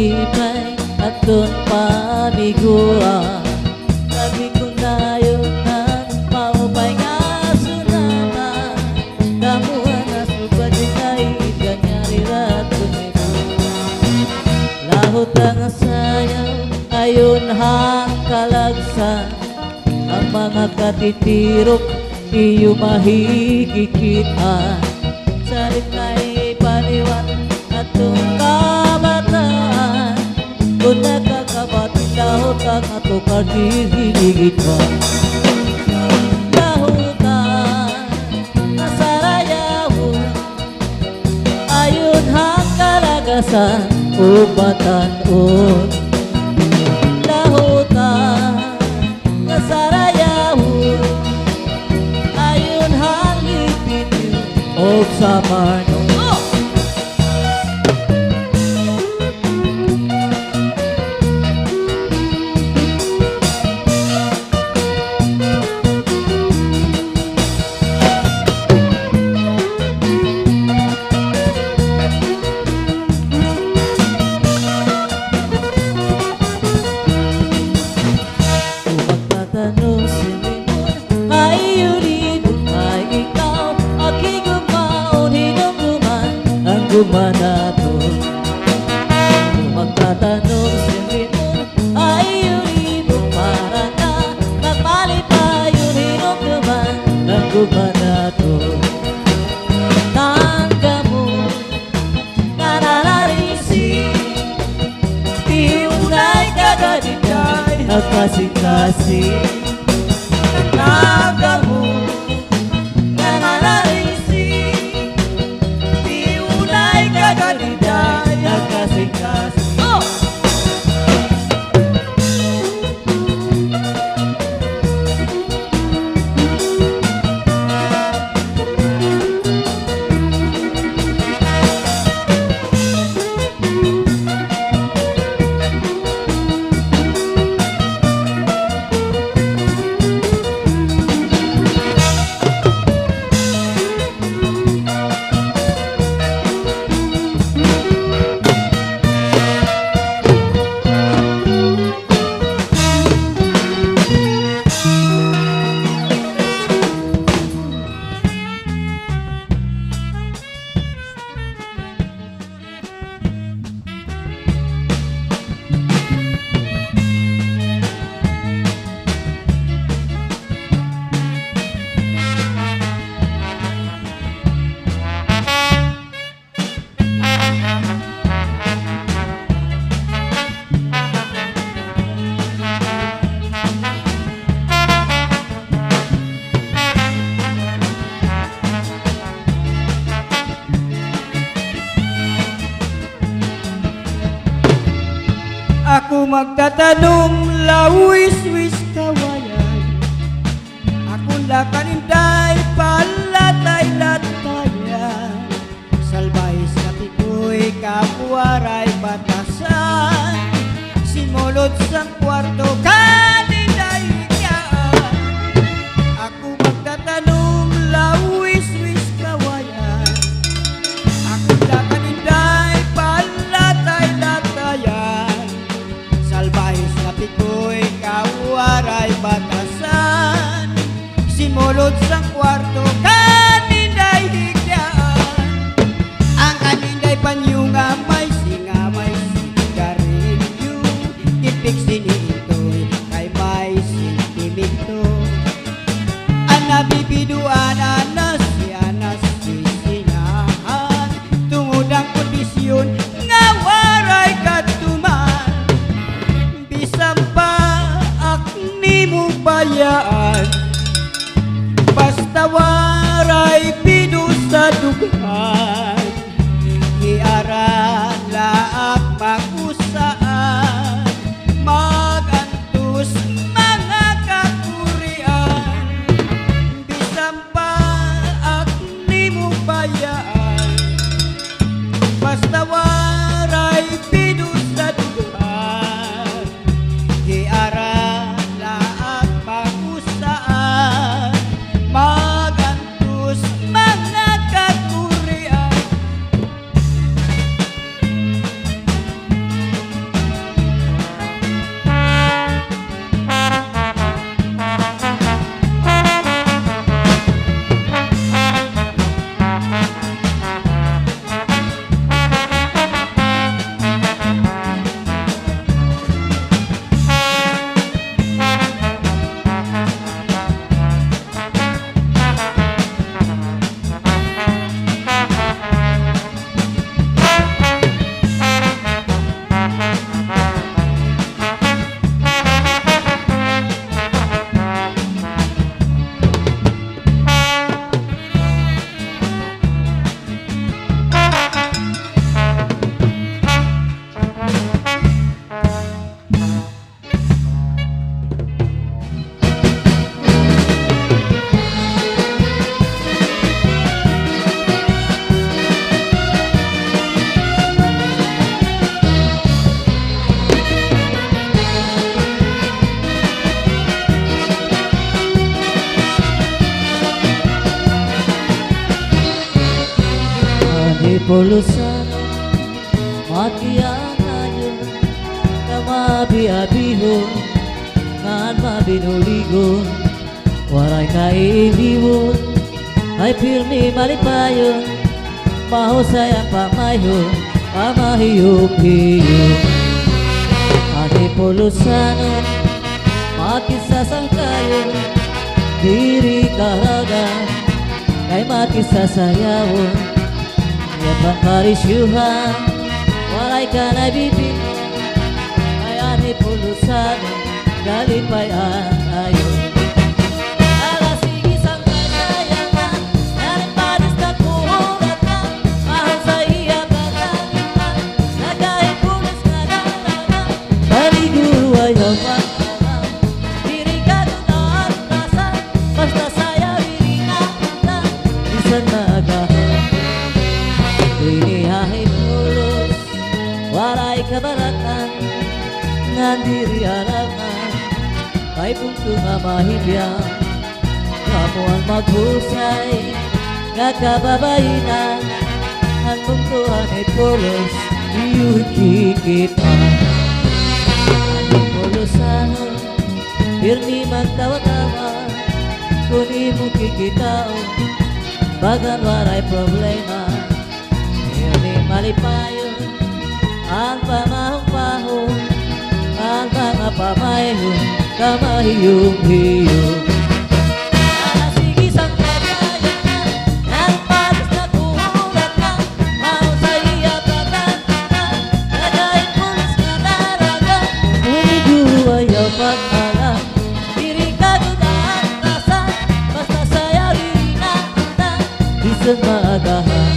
malipay at doon pamiguan. Sabi ko dayon na maupay nga sunaman, damuhan na subad ikay ganyari rato nito. Lahot ang sayaw ayon hang kalagsan, ang mga katitirok iyo mahigikitan. Salit kay paliwan at kabataan, kung nakakabatin lahot ang ato kagigigit pa. Lahutan nasarayahon ayon hang kalagasan o batanon. Lahutan nasarayahon ayon hang ipinyo o sa mano. Magtatanong si Limon, ay yulid, ay ikaw, aking gumaon, hinumduman ang gumanato. Magtatanong si Limon, ay yulid, para na nagmalipay, hinumduman ang gumanato. Tangga mo, nananarisi, di unay kagadiday, at kasing-kasing. Tangga mo, nananarisi, di unay kagadiday, at kasing-kasing. Ako magtatanong lawis-wis kawayan, akong lakaninday palatay-latayan. Salbahis na tikoy kapuaray batasan, simulot sa kwarto kaninday higyan. Ako magtatanong lawis-wis kawayan, akong lakaninday palatay-latayan. Salbahis na tikoy kapuaray batasan, simulot sa kwarto kaninday higyan. Ang kaninday panyunga may singamay sigarilyo, tipik sinitoy kay may sentimento. Ang nabibiduan anas si sinahan, tungod ang kondisyon nga waray katuman. Bisan pa akni mo bayaan, basta waray pido sa dughan. Iara laak mag-usaan, magantos mga kakurian. Bisan pa akni mo bayaan, basta waray pido sa dughan. Iara laak mag-usaan, magantos pulusan Makiang ngayon Na mabi-abihon Ngan mabinuligon Waray kailiwon Ay pirmi malipayon Mahusay ang pamayon Pamahiyog-hiyog Ati pulusan Makisasangkayon Diri karaga Kay makisasayawon Iya pangkarisyuhan Walay ka na bibig Kaya ni pulusan Galipayan ayon Alas sige sang kasayangan Naripanis na kuhulat na Mahal sa iya kakagitan Nagahit pulis na dalaga Paliguro ay ang pag-alam Diri ka doon rasa Basta saya diri na kita Isan na agahan Inihahin mulus Waray kabaratan Ngan diri alangan Kay punto nga mahilyan Kamu ang maghusay Nga kababayinan Ang puntuhan ay pulos Iyu'y kikitan Ang pulusan Pirmi magtawa-tawa Kuni mo kikitaon Bagan waray problema Pirmi malipayon Ang pamahong-pahong Ang mga pamayong Kamahiyong-hiyong Alas sige sang kabayangan Ang patas na kuhulat na Mahal sa iya pagkantinan Nagahit pulis na daraga Umiguro ayaw pag-alam Diri ka gudaan rasa Basta saya diri na anda Bisan maagahan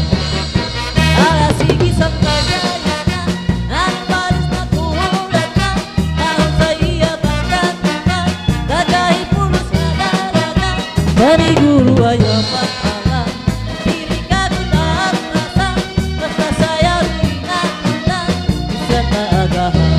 Alas sige sang kabayangan Ang patas na kuhulat na Mahal sa iya pagkantinan Nagahit pulis na daraga Maniguro ayaw pag-alam Diri ka gudaan rasa Basta saya diri na anda Bisan maagahan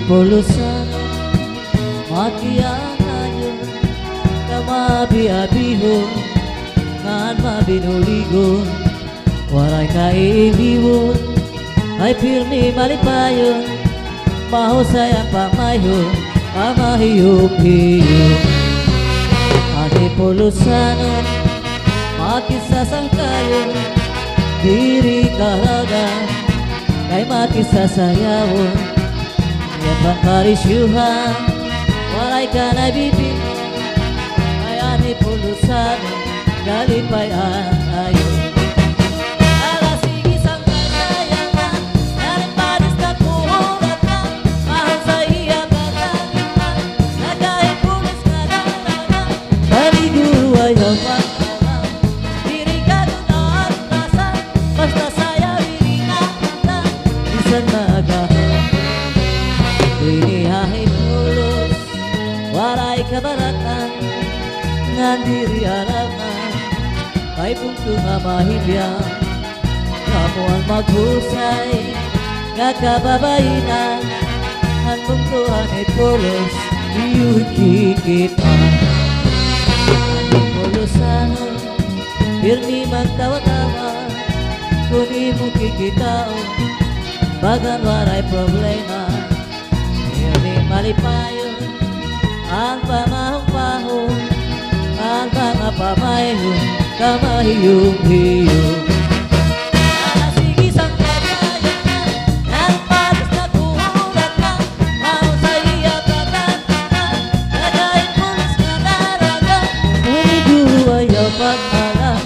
pulusan makiang ngayon kamabi-abihon ngan mabinuligon waray kaibiwon ay pirmi malipayon mahusay ang pamayon pamahiyog-hiyog ati pulusanon makisasangkayon diri kahalaga kay makisasayawon yapang karisyuhan walay ka na bibig ay ani pulusanon kalipayan ayon waray kabaratan ngan diri alaman kay punto nga mahibyan kamo ang maghusay nga kababayinan ang puntuhan ay pulos iyu'y kikitaan ang pulusanon pirmi magtawa-tawa kuni mo kikitaon bagan waray problema pirmi malipayon ang pamahong-pahong ang mga pamayon kamahiyong-hiyong sige sang kabayan na ang patas na kuhulat na mahusay iyapatan na nagahit pulis na daraga unigulo ayaw pag-alam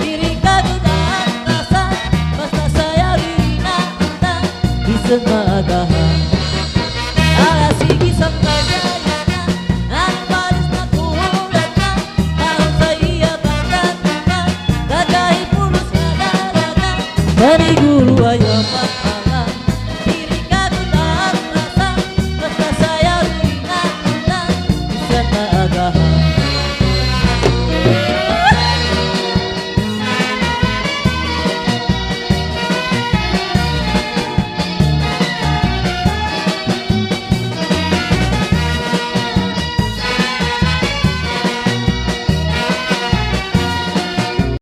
diri kagudaan tasan basta sayaw irinaantan isang maagahan sige sang kabayan